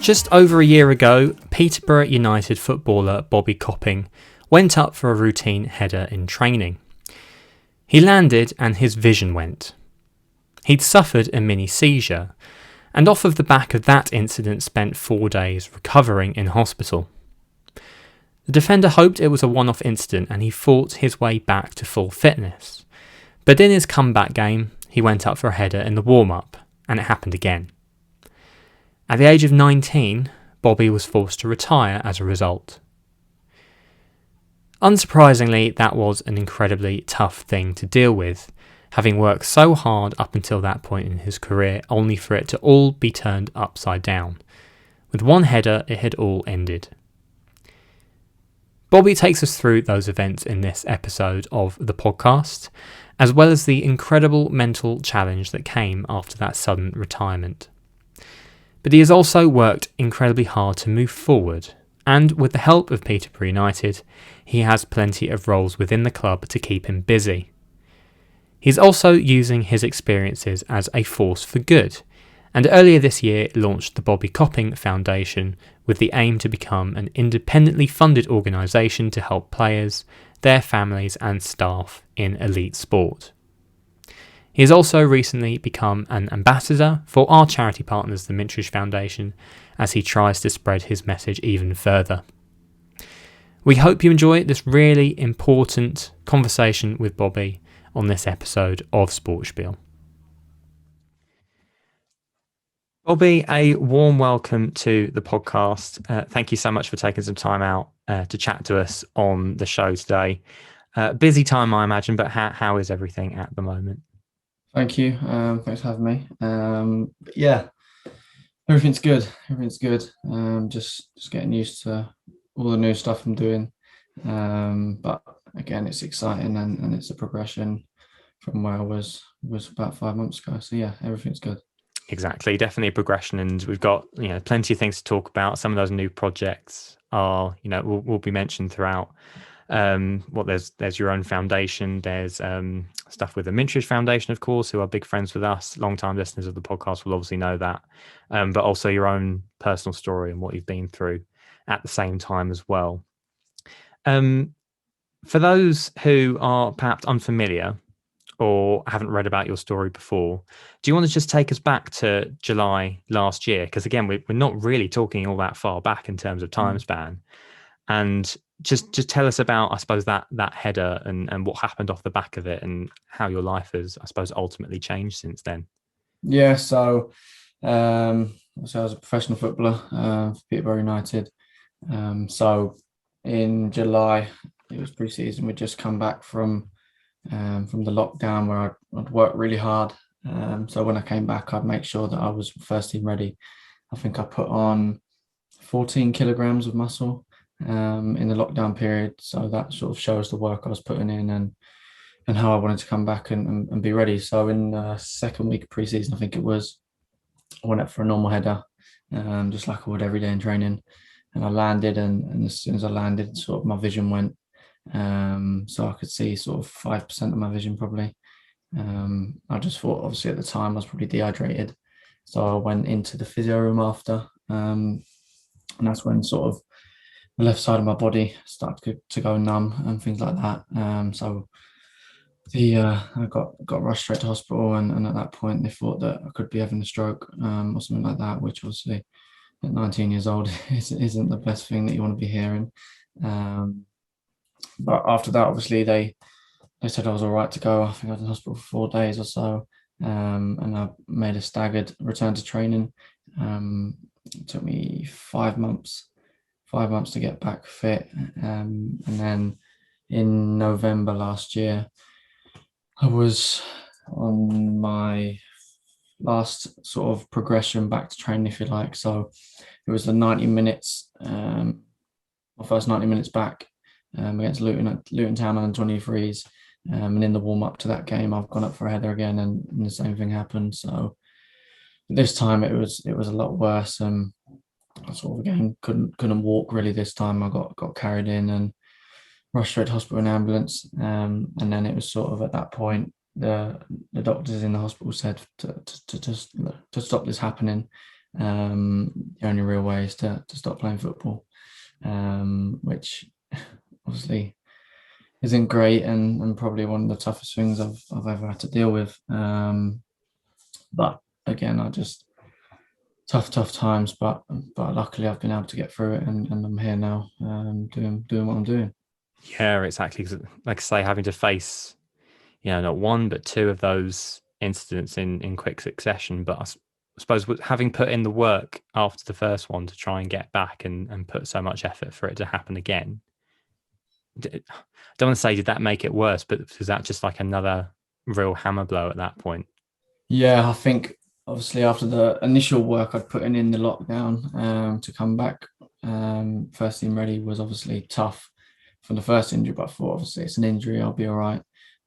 Just over a year ago, Peterborough United footballer Bobby Copping went up for a routine header in training. He landed and his vision went. He'd suffered a mini seizure, and off of the back of that incident spent 4 days recovering in hospital. The defender hoped it was a one-off incident and he fought his way back to full fitness. But in his comeback game, he went up for a header in the warm-up, and it happened again. At the age of 19, Bobby was forced to retire as a result. Unsurprisingly, that was an incredibly tough thing to deal with, having worked so hard up until that point in his career, only for it to all be turned upside down. With one header, it had all ended. Bobby takes us through those events in this episode of the podcast, as well as the incredible mental challenge that came after that sudden retirement. But he has also worked incredibly hard to move forward, and with the help of Peterborough United, he has plenty of roles within the club to keep him busy. He's also using his experiences as a force for good, and earlier this year launched the Bobby Copping Foundation with the aim to become an independently funded organisation to help players, their families and staff in elite sport. He has also recently become an ambassador for our charity partners, the Mintridge Foundation, as he tries to spread his message even further. We hope you enjoy this really important conversation with Bobby on this episode of SportSpiel. Bobby, a warm welcome to the podcast. Thank you so much for taking some time out to chat to us on the show today. Busy time, I imagine, but how is everything at the moment? Thank you. Thanks for having me. Yeah, everything's good. Everything's good. Just getting used to all the new stuff I'm doing. But again, it's exciting and it's a progression from where I was about 5 months ago. So yeah, everything's good. Exactly, definitely a progression, and we've got plenty of things to talk about. Some of those new projects are will be mentioned throughout. There's your own foundation. There's stuff with the Mintridge Foundation, of course, who are big friends with us. Long-time listeners of the podcast will obviously know that. But also your own personal story and what you've been through at the same time as well. For those who are perhaps unfamiliar or haven't read about your story before, do you want to just take us back to July last year? Because again, we're not really talking all that far back in terms of time span. And just tell us about, I suppose, that header and what happened off the back of it and how your life has, I suppose, ultimately changed since then. Yeah, so I was a professional footballer for Peterborough United. So in July, it was pre-season. We'd just come back from the lockdown where I'd worked really hard. So when I came back, I'd make sure that I was first team ready. I think I put on 14 kilograms of muscle in the lockdown period. So that sort of shows the work I was putting in and how I wanted to come back and be ready. So in the second week of pre-season, I think it was, I went up for a normal header, just like I would every day in training. And I landed, and as soon as I landed, sort of my vision went. So I could see sort of 5% of my vision probably. I just thought, obviously at the time I was probably dehydrated, so I went into the physio room after, and that's when sort of the left side of my body started to go numb and things like that. So I got rushed straight to hospital, and at that point they thought that I could be having a stroke or something like that, which obviously at 19 years old isn't the best thing that you want to be hearing. But after that, obviously, they said I was all right to go. I think I was in hospital for 4 days or so, and I made a staggered return to training. It took me 5 months to get back fit, and then in November last year, I was on my last sort of progression back to training, if you like. So it was the 90 minutes, my first 90 minutes back. Against Luton Town under 23s, and in the warm up to that game, I've gone up for a header again, and the same thing happened. So this time it was a lot worse. I sort of again couldn't walk really. This time I got carried in and rushed straight to hospital in ambulance, and then it was sort of at that point the doctors in the hospital said to stop this happening. The only real way is to stop playing football, which obviously isn't great and probably one of the toughest things I've ever had to deal with. But again, I just tough times, but luckily I've been able to get through it, and I'm here now, doing what I'm doing. Yeah, exactly. 'Cause like I say, having to face, not one but two of those incidents in quick succession. But I suppose having put in the work after the first one to try and get back and put so much effort for it to happen again. I don't want to say did that make it worse, but was that just like another real hammer blow at that point? Yeah, I think obviously after the initial work I'd put in the lockdown, to come back, first team ready was obviously tough for the first injury, but I thought obviously it's an injury, I'll be all right.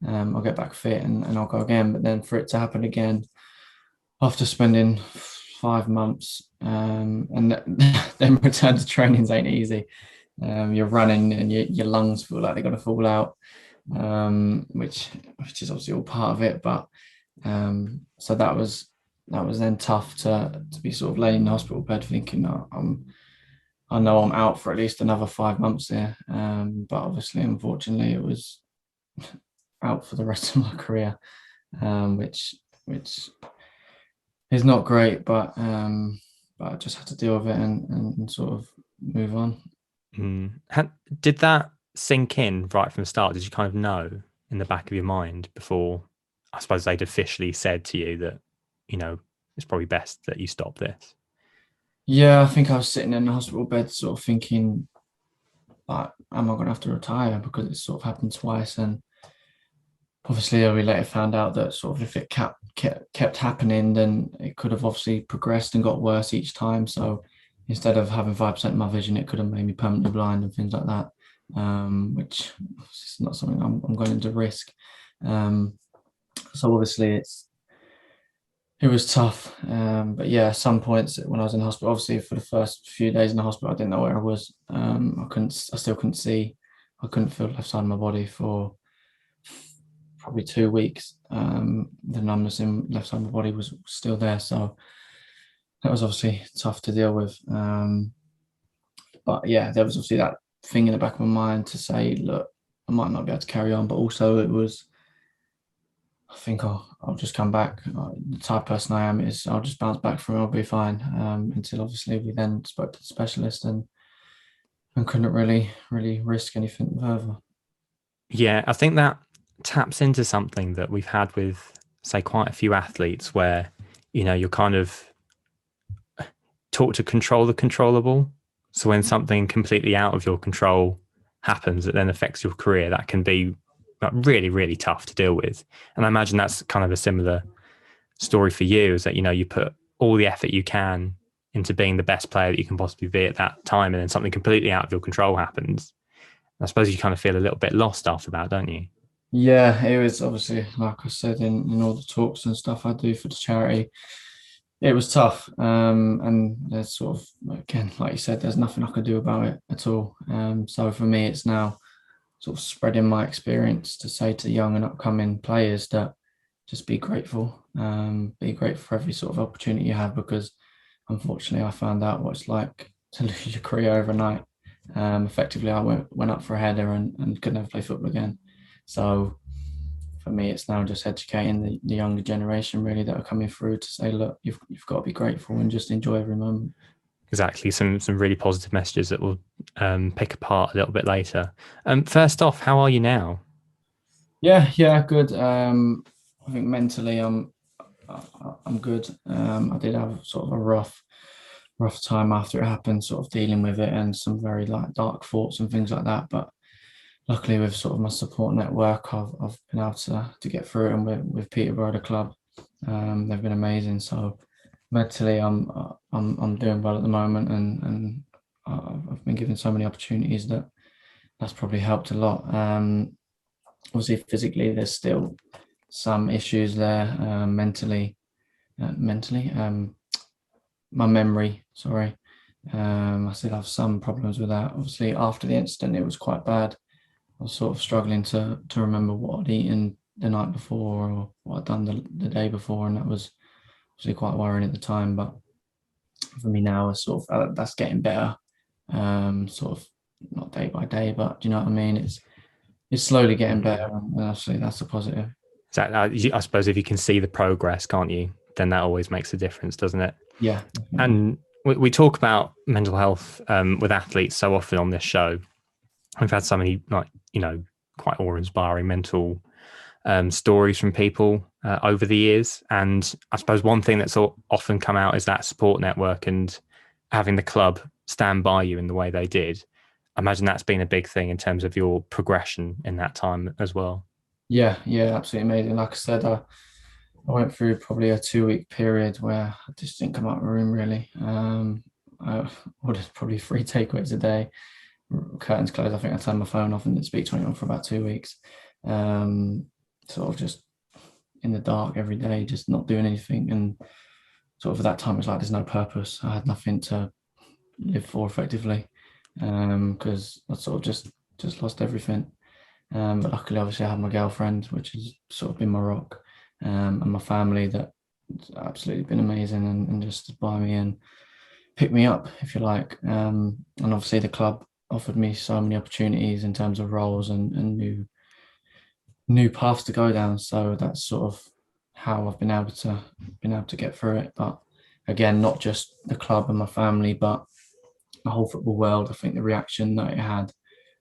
I'll get back fit and I'll go again. But then for it to happen again after spending 5 months, and then return to trainings ain't easy. You're running and your lungs feel like they're going to fall out, which is obviously all part of it. But so that was then tough to be sort of laying in the hospital bed thinking, I know I'm out for at least another 5 months here. But obviously, unfortunately, it was out for the rest of my career, which is not great. But I just had to deal with it and sort of move on. Did that sink in right from the start? Did you kind of know in the back of your mind before, I suppose, they'd officially said to you that, it's probably best that you stop this? Yeah, I think I was sitting in the hospital bed sort of thinking, like, am I going to have to retire? Because it's sort of happened twice. And obviously, we later found out that sort of if it kept happening, then it could have obviously progressed and got worse each time. So instead of having 5% of my vision, it could have made me permanently blind and things like that, which is not something I'm going to risk. So obviously it was tough. But yeah, some points when I was in hospital, obviously for the first few days in the hospital, I didn't know where I was. I still couldn't see. I couldn't feel the left side of my body for probably 2 weeks. The numbness in left side of my body was still there. So that was obviously tough to deal with. But yeah, there was obviously that thing in the back of my mind to say, look, I might not be able to carry on, but also it was, I think I'll just come back. The type of person I am is I'll just bounce back from it. I'll be fine. Until obviously we then spoke to the specialist and couldn't really risk anything further. Yeah, I think that taps into something that we've had with, say, quite a few athletes where, you're kind of taught to control the controllable. So when something completely out of your control happens that then affects your career, that can be really, really tough to deal with. And I imagine that's kind of a similar story for you, is that, you put all the effort you can into being the best player that you can possibly be at that time, and then something completely out of your control happens. I suppose you kind of feel a little bit lost after that, don't you? Yeah, it was obviously, like I said, in all the talks and stuff I do for the charity, it was tough. And there's sort of, again, like you said, there's nothing I could do about it at all. So for me, it's now sort of spreading my experience to say to young and upcoming players that just be grateful. Be grateful for every sort of opportunity you have, because unfortunately I found out what it's like to lose your career overnight. Effectively, I went up for a header and could never play football again. So for me, it's now just educating the younger generation really that are coming through to say, look, you've got to be grateful and just enjoy every moment. Exactly. Some really positive messages that we'll pick apart a little bit later. First off, how are you now? Yeah, good. I think mentally I'm good. I did have sort of a rough time after it happened, sort of dealing with it and some very like dark thoughts and things like that. But luckily, with sort of my support network, I've been able to get through it. And with Peterborough, the club, they've been amazing. So mentally, I'm doing well at the moment, and I've been given so many opportunities that's probably helped a lot. Obviously, physically, there's still some issues there. Mentally, my memory. Sorry, I still have some problems with that. Obviously, after the incident, it was quite bad. I was sort of struggling to remember what I'd eaten the night before or what I'd done the day before, and that was obviously quite worrying at the time. But for me now is sort of that's getting better, sort of not day by day, but do you know what I mean? It's slowly getting better, and obviously that's a positive. So I suppose if you can see the progress, can't you? Then that always makes a difference, doesn't it? Yeah, definitely. And we talk about mental health with athletes so often on this show. We've had so many, like, quite awe-inspiring mental stories from people over the years. And I suppose one thing that's often come out is that support network and having the club stand by you in the way they did. I imagine that's been a big thing in terms of your progression in that time as well. Yeah, absolutely amazing. Like I said, I went through probably a 2 week period where I just didn't come out of the room really. I ordered probably 3 takeaways a day, curtains closed. I think I turned my phone off and didn't speak to anyone for about 2 weeks. Sort of just in the dark every day, just not doing anything. And sort of at that time, it was like there's no purpose. I had nothing to live for effectively, because I sort of just lost everything. But luckily, obviously, I have my girlfriend, which has sort of been my rock, and my family that absolutely been amazing and just stood by me and picked me up, if you like. And obviously, the club offered me so many opportunities in terms of roles and new paths to go down. So that's sort of how I've been able to get through it. But again, not just the club and my family, but the whole football world. I think the reaction that it had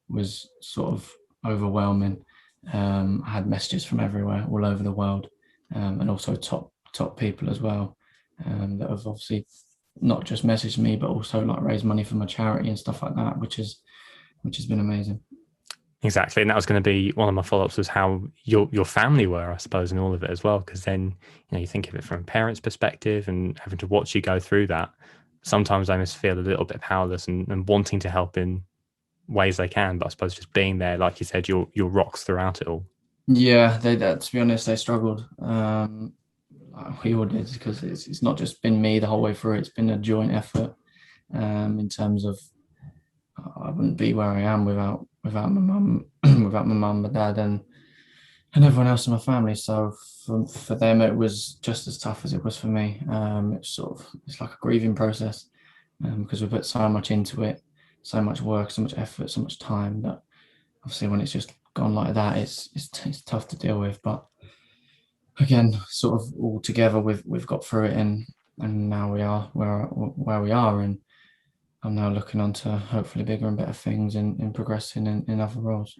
was sort of overwhelming. I had messages from everywhere, all over the world, and also top people as well, that have obviously not just messaged me, but also like raised money for my charity and stuff like that, which has been amazing. Exactly. And that was going to be one of my follow-ups, was how your family were, I suppose, in all of it as well. Because then, you think of it from a parent's perspective and having to watch you go through that. Sometimes I must feel a little bit powerless and wanting to help in ways they can. But I suppose just being there, like you said, your rocks throughout it all. Yeah, to be honest, they struggled. We all did, because it's not just been me the whole way through. It's been a joint effort, in terms of I wouldn't be where I am without my mum, without my mum, my dad, and everyone else in my family. So for them, it was just as tough as it was for me. It's like a grieving process, because we put so much into it, so much work, so much effort, so much time, that obviously when it's just gone like that, it's tough to deal with. But again, sort of all together, we've got through it, and now we are where we are, and I'm now looking on to hopefully bigger and better things in progressing in other roles.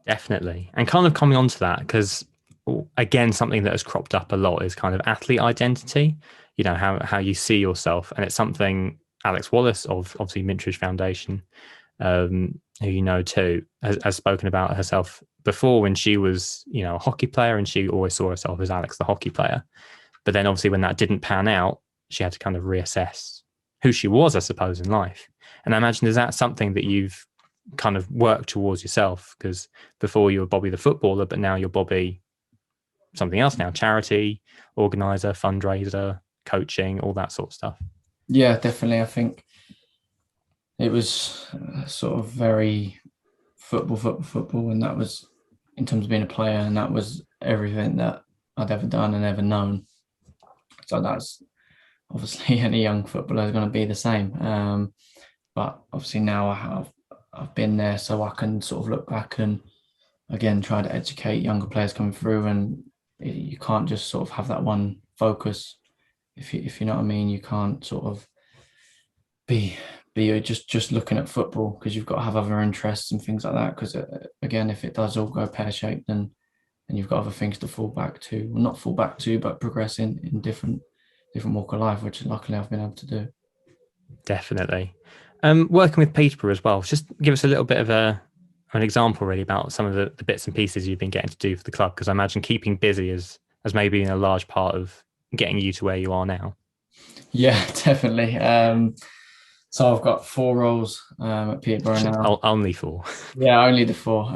Definitely. And kind of coming on to that, because again, something that has cropped up a lot is kind of athlete identity, how you see yourself. And it's something Alex Wallace of obviously Mintridge Foundation, who too, has spoken about herself before, when she was, a hockey player, and she always saw herself as Alex, the hockey player. But then obviously when that didn't pan out, she had to kind of reassess who she was, I suppose, in life. And I imagine, is that something that you've kind of worked towards yourself? Because before you were Bobby the footballer, but now you're Bobby something else now, charity, organizer, fundraiser, coaching, all that sort of stuff. Yeah, definitely. I think it was sort of very football, and that was in terms of being a player, and that was everything that I'd ever done and ever known. So that's obviously any young footballer is going to be the same. But obviously now I've been there, so I can sort of look back and again try to educate younger players coming through, and you can't just sort of have that one focus. If you know what I mean, you can't sort of be just looking at football, because you've got to have other interests and things like that. Because again, if it does all go pear-shaped, then you've got other things to fall back to, well, not fall back to, but progress in different walk of life, which luckily I've been able to do. Definitely. Working with Peterborough as well, just give us a little bit of an example really about some of the bits and pieces you've been getting to do for the club, because I imagine keeping busy has maybe been a large part of getting you to where you are now. Yeah, definitely. So I've got 4 roles at Peterborough now. Only 4. Yeah, only the 4.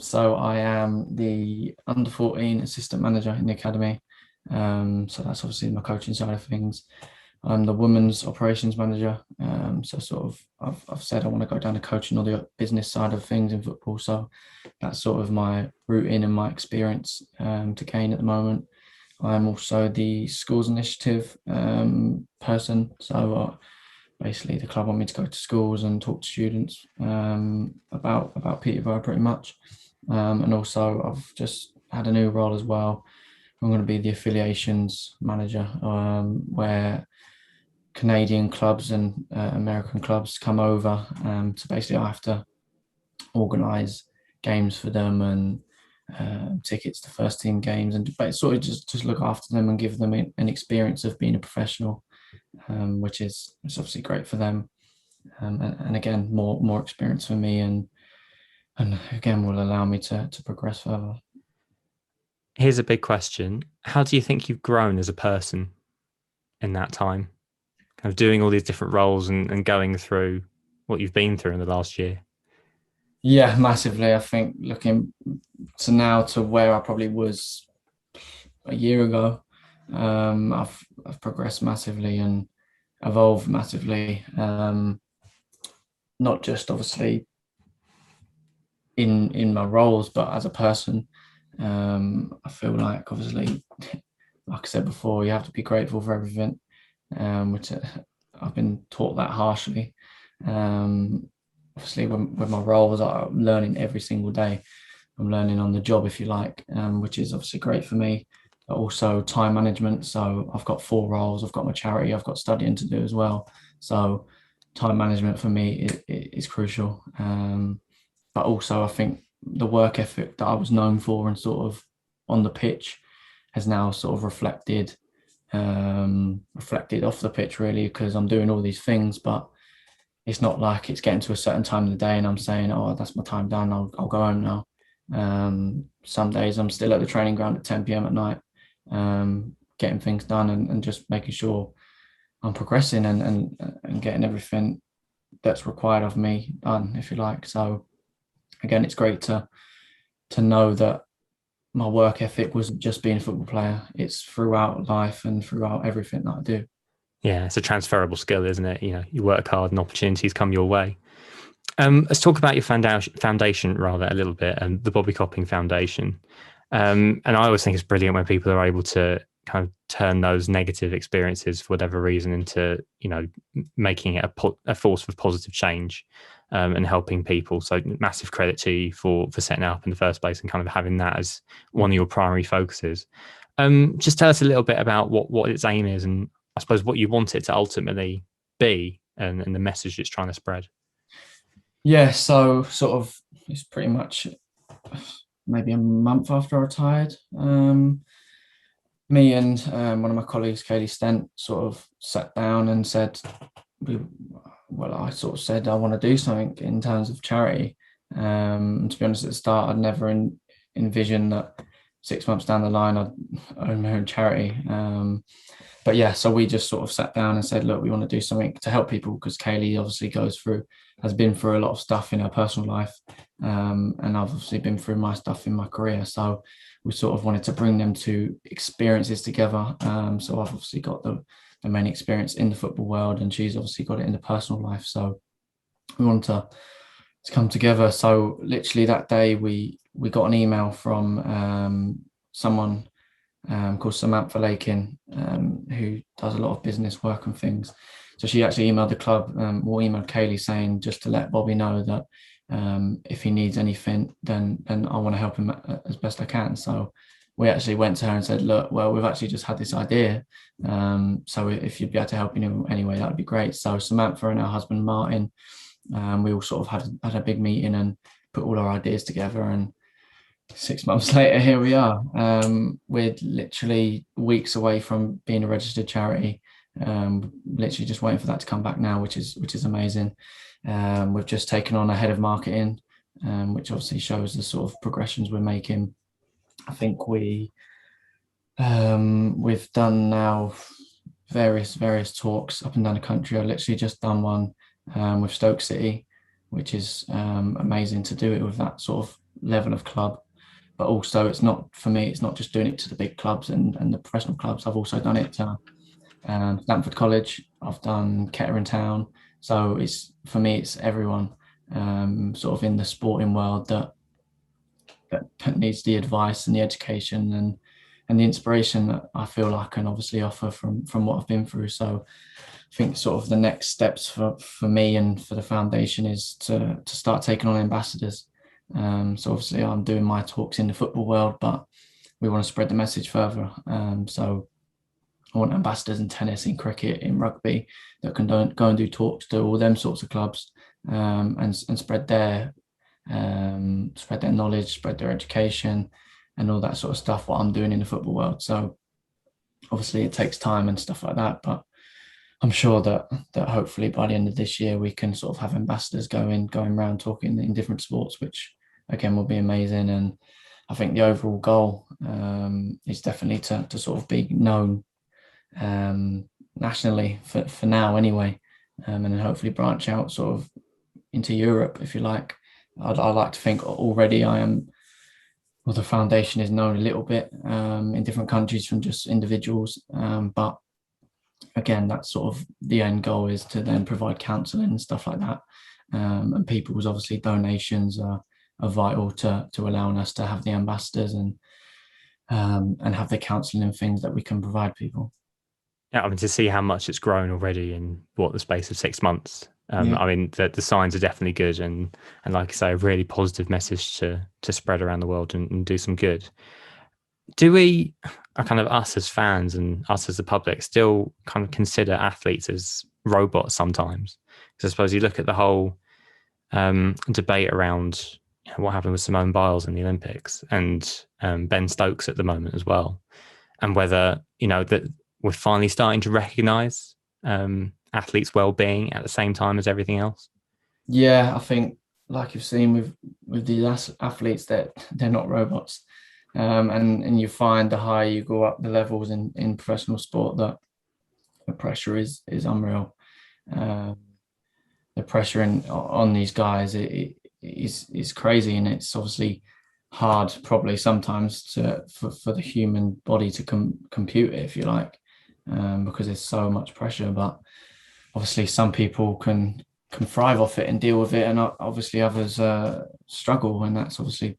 So I am the under 14 assistant manager in the academy. So that's obviously my coaching side of things. I'm the women's operations manager. So sort of I've said I want to go down to coaching or the business side of things in football. So that's sort of my route in and my experience to gain at the moment. I'm also the schools initiative person. So basically, the club want me to go to schools and talk to students about Peterborough pretty much. And also, I've just had a new role as well. I'm going to be the affiliations manager, where Canadian clubs and American clubs come over. So basically, I have to organise games for them and tickets to first team games, and sort of just look after them and give them an experience of being a professional, which is it's obviously great for them, and again more experience for me, and again will allow me to progress further. Here's a big question. How do you think you've grown as a person in that time? Kind of doing all these different roles and going through what you've been through in the last year. Yeah, massively. I think looking to now to where I probably was a year ago, I've progressed massively and evolved massively. Not just obviously in my roles, but as a person. I feel like obviously, like I said before, you have to be grateful for everything, which I've been taught that harshly. Obviously, with my roles, I'm learning every single day. I'm learning on the job, if you like, which is obviously great for me. But also time management. So I've got 4 roles. I've got my charity. I've got studying to do as well. So time management for me is crucial. But also, I think the work ethic that I was known for and sort of on the pitch has now sort of reflected off the pitch, really, because I'm doing all these things, but it's not like it's getting to a certain time of the day and I'm saying, oh, that's my time done, I'll go home now. Some days I'm still at the training ground at 10 p.m. at night, getting things done and just making sure I'm progressing and getting everything that's required of me done, if you like. So again, it's great to know that my work ethic wasn't just being a football player. It's throughout life and throughout everything that I do. Yeah, it's a transferable skill, isn't it? You know, you work hard and opportunities come your way. Let's talk about your foundation rather a little bit, and the Bobby Copping Foundation. And I always think it's brilliant when people are able to kind of turn those negative experiences for whatever reason into, you know, making it a force for positive change, and helping people. So massive credit to you for setting it up in the first place and kind of having that as one of your primary focuses. Just tell us a little bit about what its aim is, and I suppose what you want it to ultimately be, and the message it's trying to spread. Yeah, so sort of it's pretty much maybe a month after I retired. Me and one of my colleagues, Kaylee Stent, sort of sat down and said, I sort of said I want to do something in terms of charity. And to be honest, at the start, I'd never envisioned that 6 months down the line I'd own my own charity. But yeah, so we just sort of sat down and said, look, we want to do something to help people, because Kaylee obviously has been through a lot of stuff in her personal life. And I've obviously been through my stuff in my career. So we sort of wanted to bring them two experiences together. So I've obviously got the main experience in the football world, and she's obviously got it in the personal life. So we wanted to come together. So literally that day we got an email from someone called Samantha Lakin, who does a lot of business work and things. So she actually emailed the club, or emailed Kaylee, saying just to let Bobby know that if he needs anything, then I want to help him as best I can. So we actually went to her and said, look, well, we've actually just had this idea. So if you'd be able to help in any way, that would be great. So Samantha and her husband, Martin, we all sort of had a big meeting and put all our ideas together. And 6 months later, here we are. We're literally weeks away from being a registered charity. Literally just waiting for that to come back now, which is amazing. We've just taken on a head of marketing, which obviously shows the sort of progressions we're making. I think we've done now various talks up and down the country. I've literally just done one with Stoke City, which is amazing to do it with that sort of level of club. But also, it's not just doing it to the big clubs and the professional clubs. I've also done it to Stamford College. I've done Kettering Town. So it's everyone sort of in the sporting world that needs the advice and the education and the inspiration that I feel I can obviously offer from what I've been through. So I think sort of the next steps for me and for the foundation is to start taking on ambassadors. So obviously I'm doing my talks in the football world, but we want to spread the message further. So I want ambassadors in tennis, in cricket, in rugby that can go and do talks to all them sorts of clubs, and spread their knowledge, spread their education, and all that sort of stuff. What I'm doing in the football world. So obviously it takes time and stuff like that, but I'm sure that hopefully by the end of this year we can sort of have ambassadors going around talking in different sports, which again will be amazing. And I think the overall goal is definitely to sort of be known nationally for now anyway, and then hopefully branch out sort of into Europe, if you like. I'd like to think already the foundation is known a little bit in different countries from just individuals, but again, that's sort of the end goal, is to then provide counselling and stuff like that. And people's obviously donations are vital to allowing us to have the ambassadors and have the counselling and things that we can provide people. Yeah, I mean, to see how much it's grown already in the space of 6 months. Yeah. I mean, the signs are definitely good, and like I say, a really positive message to spread around the world and do some good. Do we, kind of us as fans and us as the public, still kind of consider athletes as robots sometimes? Because I suppose you look at the whole debate around what happened with Simone Biles in the Olympics and Ben Stokes at the moment as well, and whether that we're finally starting to recognise athletes' well-being at the same time as everything else. Yeah, I think like you've seen with these athletes, that they're not robots. And you find the higher you go up the levels in professional sport, that the pressure is unreal. The pressure on these guys is crazy, and it's obviously hard probably sometimes for the human body to compute it, if you like, because there's so much pressure. But obviously some people can thrive off it and deal with it, and obviously others struggle, and that's obviously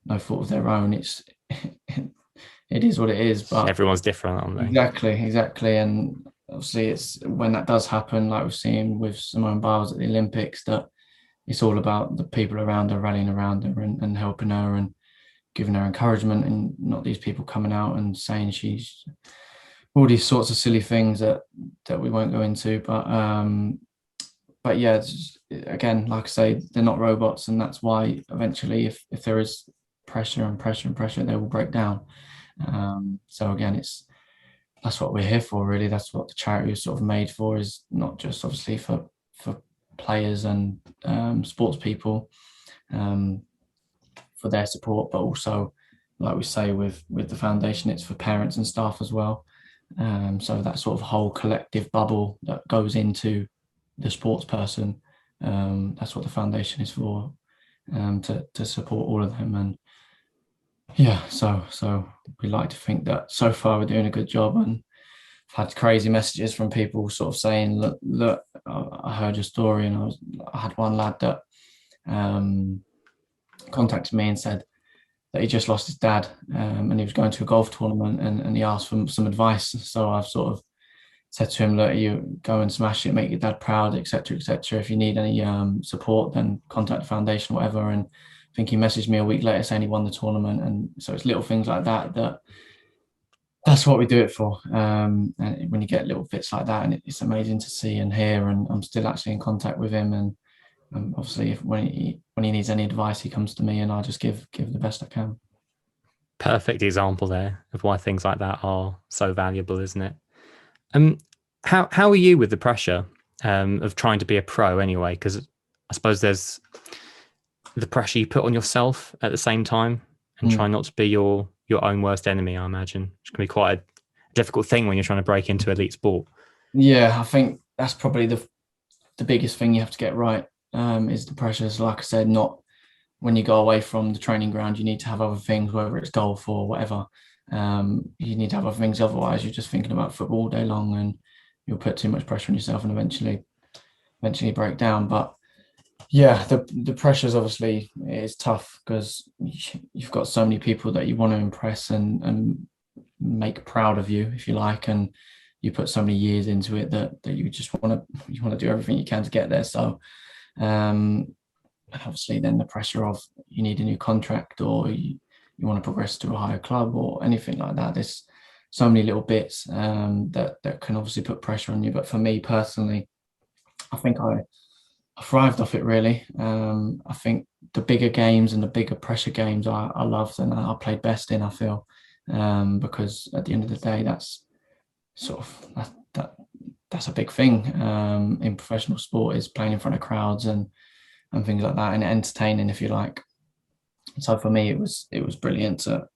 no fault of their own. It is what it is, but everyone's different, aren't they? Exactly. And obviously it's when that does happen, like we've seen with Simone Biles at the Olympics, that it's all about the people around her rallying around her and helping her and giving her encouragement, and not these people coming out and saying she's all these sorts of silly things that we won't go into. But yeah, again, like I say, they're not robots, and that's why eventually if there is pressure, they will break down. So again, that's what we're here for, really. That's what the charity is sort of made for, is not just obviously for players and sports people for their support, but also, like we say with the foundation, it's for parents and staff as well. So that sort of whole collective bubble that goes into the sports person, that's what the foundation is for, to support all of them. And yeah, so we like to think that so far we're doing a good job, and I've had crazy messages from people sort of saying, look, I heard your story, and I had one lad that contacted me and said that he just lost his dad, and he was going to a golf tournament, and he asked for some advice. So I've sort of said to him, look, you go and smash it, make your dad proud, etc., etc. If you need any support, then contact the foundation, whatever. And I think he messaged me a week later saying he won the tournament. And so it's little things like that's what we do it for. And when you get little bits like that, and it's amazing to see and hear, and I'm still actually in contact with him. And obviously when he needs any advice, he comes to me, and I just give the best I can. Perfect example there of why things like that are so valuable, isn't it? How are you with the pressure of trying to be a pro anyway? Because I suppose there's the pressure you put on yourself at the same time, and try not to be your own worst enemy, I imagine. Which can be quite a difficult thing when you're trying to break into elite sport. Yeah, I think that's probably the biggest thing you have to get right, is the pressures. Like I said, not when you go away from the training ground, you need to have other things, whether it's golf or whatever. You need to have other things, otherwise you're just thinking about football all day long, and you'll put too much pressure on yourself and eventually break down. But yeah, the pressures obviously is tough, because you've got so many people that you want to impress and make proud of you, if you like, and you put so many years into it that you just want to do everything you can to get there. So and obviously then the pressure of you need a new contract, or you want to progress to a higher club or anything like that. There's so many little bits that can obviously put pressure on you. But for me personally, I think I thrived off it really. I think the bigger games and the bigger pressure games I loved and I played best in, I feel, because at the end of the day, that's sort of that's a big thing in professional sport, is playing in front of crowds and things like that, and entertaining, if you like. So for me, it was brilliant to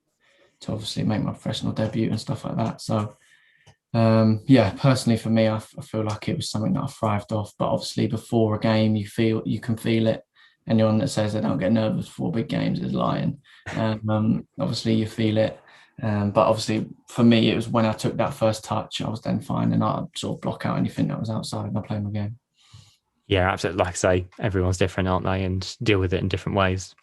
obviously make my professional debut and stuff like that. So yeah, personally for me, I feel like it was something that I thrived off. But obviously, before a game, you can feel it. Anyone that says they don't get nervous before big games is lying. Obviously, you feel it. But obviously, for me, it was when I took that first touch, I was then fine, and I sort of block out anything that was outside and I play my game. Yeah, absolutely. Like I say, everyone's different, aren't they? And deal with it in different ways.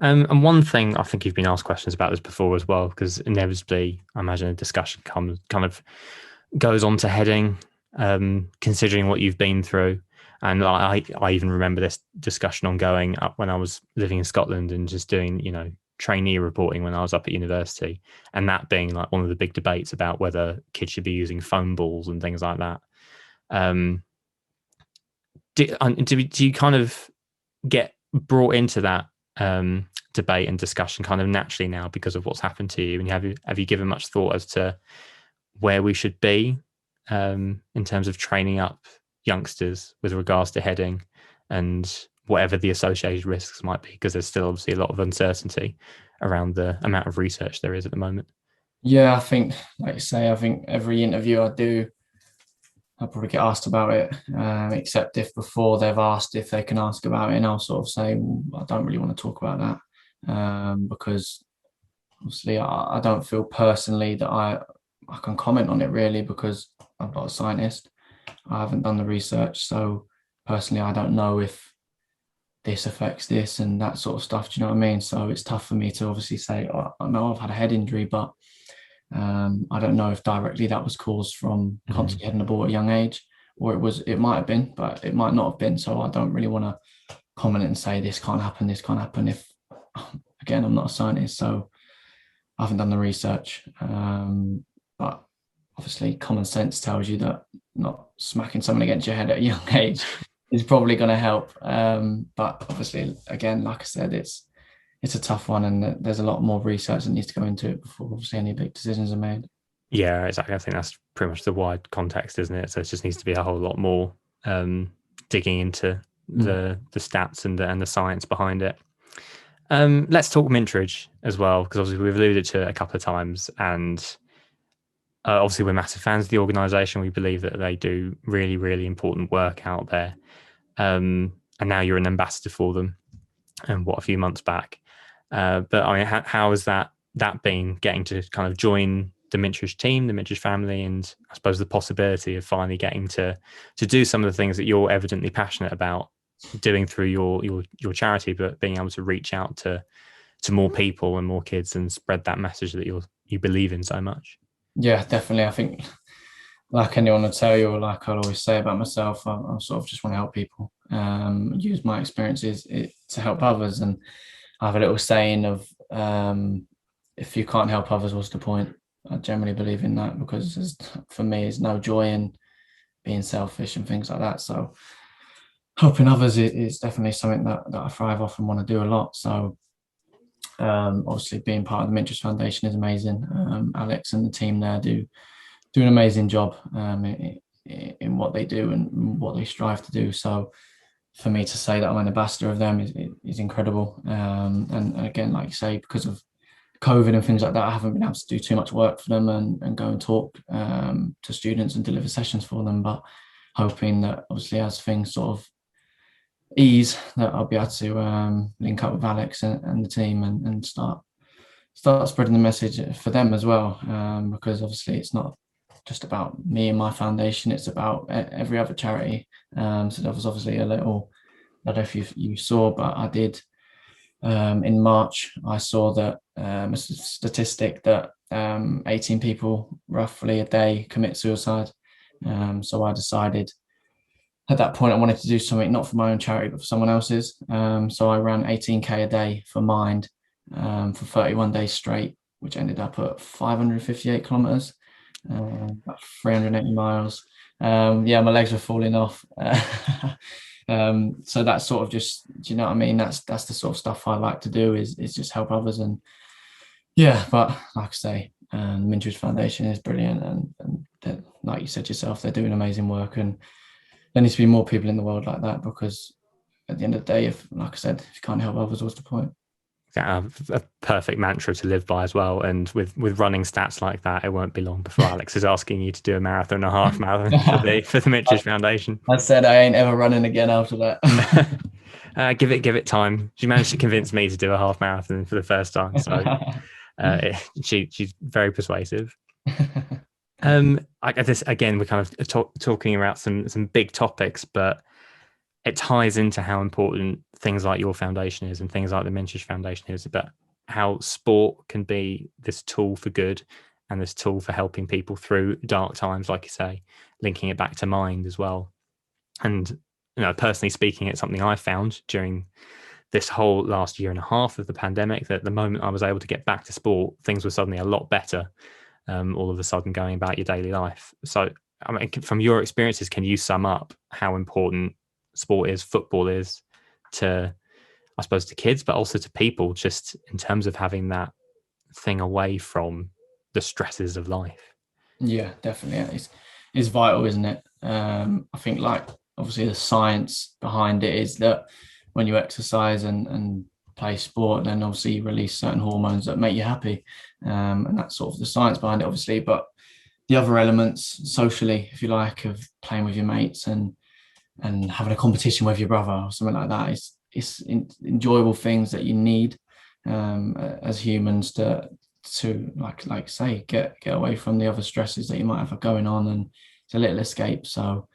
And one thing I think you've been asked questions about this before as well, because inevitably, I imagine a discussion kind of goes on to heading, considering what you've been through. And I even remember this discussion ongoing up when I was living in Scotland and just doing, trainee reporting when I was up at university, and that being like one of the big debates about whether kids should be using foam balls and things like that. Do you kind of get brought into that debate and discussion kind of naturally now because of what's happened to you? And have you given much thought as to where we should be in terms of training up youngsters with regards to heading and whatever the associated risks might be? Because there's still obviously a lot of uncertainty around the amount of research there is at the moment. Yeah, I think, like you say, I think every interview I do, I'll probably get asked about it, except if before they've asked if they can ask about it, and I'll sort of say, well, I don't really want to talk about that, because obviously I don't feel personally that I can comment on it really, because I'm not a scientist. I haven't done the research, so personally I don't know if this affects this and that sort of stuff. Do you know what I mean? So it's tough for me to obviously say, oh, I know I've had a head injury, but I don't know if directly that was caused from constantly heading the ball at a young age, or it might have been, but it might not have been. So I don't really want to comment and say this can't happen, if, again, I'm not a scientist, so I haven't done the research. But obviously common sense tells you that not smacking someone against your head at a young age is probably going to help. But obviously, again, like I said, it's a tough one, and there's a lot more research that needs to go into it before obviously any big decisions are made. Yeah, exactly. I think that's pretty much the wide context, isn't it? So it just needs to be a whole lot more digging into the stats and the science behind it. Let's talk Mintridge as well, because obviously we've alluded to it a couple of times, and obviously we're massive fans of the organisation. We believe that they do really, really important work out there. And now you're an ambassador for them, and a few months back. But I mean, how has that been, getting to kind of join the Mintridge team, the Mintridge family, and I suppose the possibility of finally getting to do some of the things that you're evidently passionate about doing through your charity, but being able to reach out to more people and more kids and spread that message that you believe in so much? Yeah, definitely. I think, like anyone will tell you, or like I'll always say about myself, I sort of just want to help people, use my experiences to help others. And I have a little saying of, if you can't help others, what's the point? I generally believe in that, because for me, there's no joy in being selfish and things like that. So helping others is definitely something that I thrive off and want to do a lot. So obviously being part of the Mintridge Foundation is amazing. Alex and the team there do an amazing job in what they do and what they strive to do. So for me to say that I'm an ambassador of them is incredible. And again, like you say, because of COVID and things like that, I haven't been able to do too much work for them and go and talk to students and deliver sessions for them. But hoping that obviously as things sort of ease, that I'll be able to link up with Alex and the team and start spreading the message for them as well. Because obviously it's not just about me and my foundation, it's about every other charity. So there was obviously a little, I don't know if you saw, but I did in March, I saw that a statistic that 18 people roughly a day commit suicide. So I decided at that point I wanted to do something not for my own charity but for someone else's. So I ran 18k a day for Mind for 31 days straight, which ended up at 558 kilometers, about 380 miles. Yeah, my legs were falling off. So that's sort of just, do you know what I mean? That's the sort of stuff I like to do is just help others. And yeah, but like I say, Mintridge Foundation is brilliant, and like you said yourself, they're doing amazing work, and there needs to be more people in the world like that, because at the end of the day, if, like I said, if you can't help others, what's the point? A perfect mantra to live by as well. And with running stats like that, it won't be long before Alex is asking you to do a marathon and a half marathon for the Mintridge Foundation. I said I ain't ever running again after that. Give it time. She managed to convince me to do a half marathon for the first time, so she's very persuasive. I guess again we're kind of talking about some big topics, but it ties into how important things like your foundation is and things like the Mintridge Foundation is, about how sport can be this tool for good and this tool for helping people through dark times, like you say, linking it back to Mind as well. And personally speaking, it's something I found during this whole last year and a half of the pandemic, that the moment I was able to get back to sport, things were suddenly a lot better. All of a sudden going about your daily life. So, I mean, from your experiences, can you sum up how important sport is, football is, to, I suppose, to kids, but also to people, just in terms of having that thing away from the stresses of life? Yeah, definitely. It's vital, isn't it? I think, like, obviously the science behind it is that when you exercise and play sport, then obviously you release certain hormones that make you happy, and that's sort of the science behind it, obviously. But the other elements, socially, if you like, of playing with your mates and having a competition with your brother or something like that, it's enjoyable things that you need as humans to like say get away from the other stresses that you might have going on, and it's a little escape. So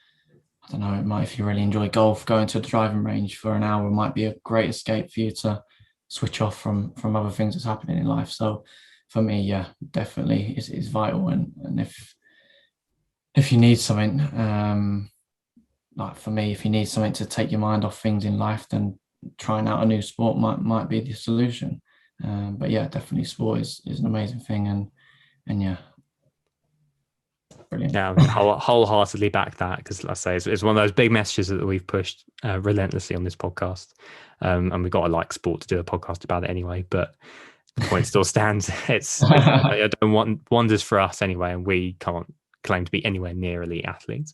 I don't know, it might, if you really enjoy golf, going to the driving range for an hour might be a great escape for you to switch off from other things that's happening in life. So for me, yeah, definitely is vital. And if you need something, like for me, if you need something to take your mind off things in life, then trying out a new sport might be the solution. But yeah, definitely sport is an amazing thing, and yeah, brilliant. Yeah, wholeheartedly back that, because like I say, it's one of those big messages that we've pushed relentlessly on this podcast, and we've got to like sport to do a podcast about it anyway. But the point still stands. It's I don't want wonders for us anyway, and we can't claim to be anywhere near elite athletes.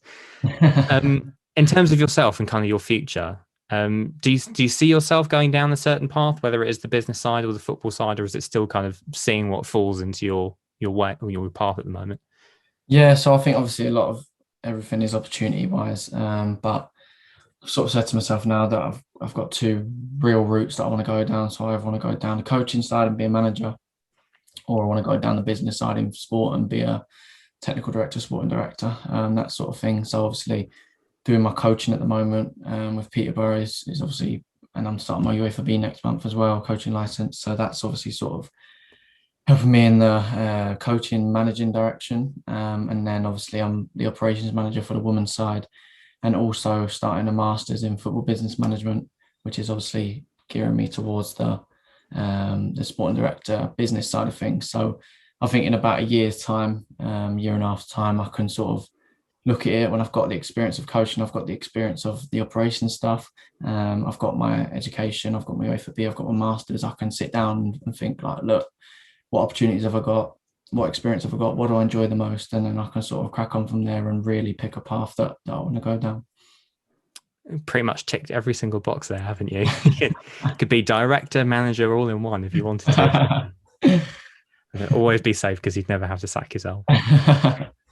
In terms of yourself and kind of your future, do you see yourself going down a certain path, whether it is the business side or the football side, or is it still kind of seeing what falls into your way or your path at the moment? Yeah, so I think obviously a lot of everything is opportunity wise, but I've sort of said to myself now that I've got two real routes that I want to go down. So I either want to go down the coaching side and be a manager, or I want to go down the business side in sport and be a technical director, sporting director, that sort of thing. So obviously doing my coaching at the moment with Peterborough is obviously, and I'm starting my UEFA next month as well, coaching license. So that's obviously sort of helping me in the coaching, managing direction. And then obviously I'm the operations manager for the women's side, and also starting a master's in football business management, which is obviously gearing me towards the sporting director business side of things. So I think in about a year's time, year and a half time, I can sort of look at it when I've got the experience of coaching, I've got the experience of the operations stuff, I've got my education, I've got my UEFA, I've got my masters. I can sit down and think like, look, what opportunities have I got? What experience have I got? What do I enjoy the most? And then I can sort of crack on from there and really pick a path that I want to go down. Pretty much ticked every single box there, haven't you? You could be director, manager, all in one if you wanted to. Always be safe, because you'd never have to sack yourself.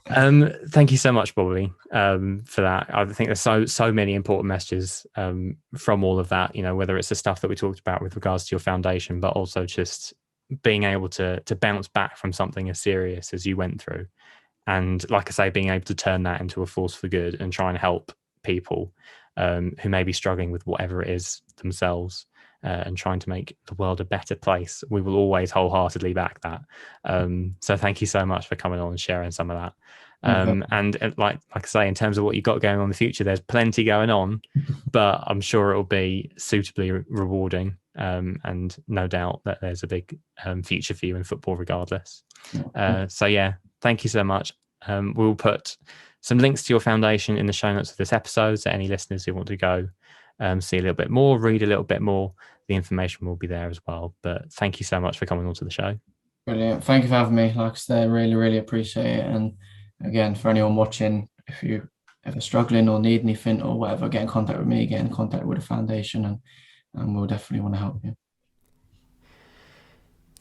Thank you so much, Bobby, for that. I think there's so many important messages from all of that, whether it's the stuff that we talked about with regards to your foundation, but also just being able to bounce back from something as serious as you went through. And like I say, being able to turn that into a force for good and try and help people who may be struggling with whatever it is themselves. and trying to make the world a better place, we will always wholeheartedly back that. So thank you so much for coming on and sharing some of that. And like I say, in terms of what you've got going on in the future, there's plenty going on, but I'm sure it'll be suitably rewarding. And no doubt that there's a big future for you in football regardless. So yeah, thank you so much. We'll put some links to your foundation in the show notes of this episode, so any listeners who want to go see a little bit more, read a little bit more, the information will be there as well. But thank you so much for coming on to the show. Brilliant. Thank you for having me. Like I said, really appreciate it. And again, for anyone watching, if you're ever struggling or need anything or whatever, get in contact with me, get in contact with the foundation, and we'll definitely want to help you.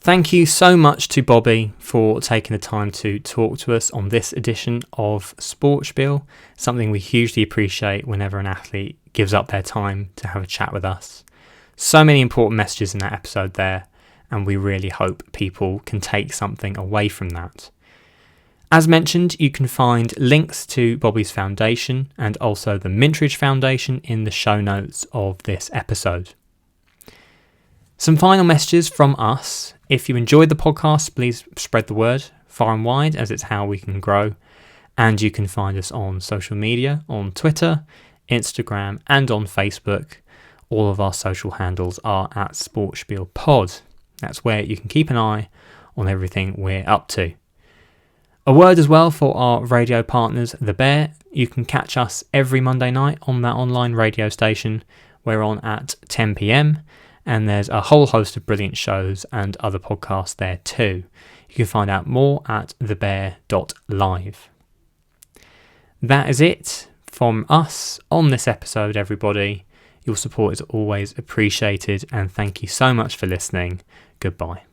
Thank you so much to Bobby for taking the time to talk to us on this edition of SportSpiel, something we hugely appreciate whenever an athlete gives up their time to have a chat with us. So many important messages in that episode there, and we really hope people can take something away from that. As mentioned, you can find links to Bobby's foundation and also the Mintridge Foundation in the show notes of this episode. Some final messages from us. If you enjoyed the podcast, please spread the word far and wide, as it's how we can grow. And you can find us on social media, on Twitter, Instagram, and on Facebook. All of our social handles are at SportSpiel Pod. That's where you can keep an eye on everything we're up to. A word as well for our radio partners, The Bear. You can catch us every Monday night on that online radio station. We're on at 10 p.m. and there's a whole host of brilliant shows and other podcasts there too. You can find out more at thebear.live. That is it from us on this episode, everybody. Your support is always appreciated, and thank you so much for listening. Goodbye.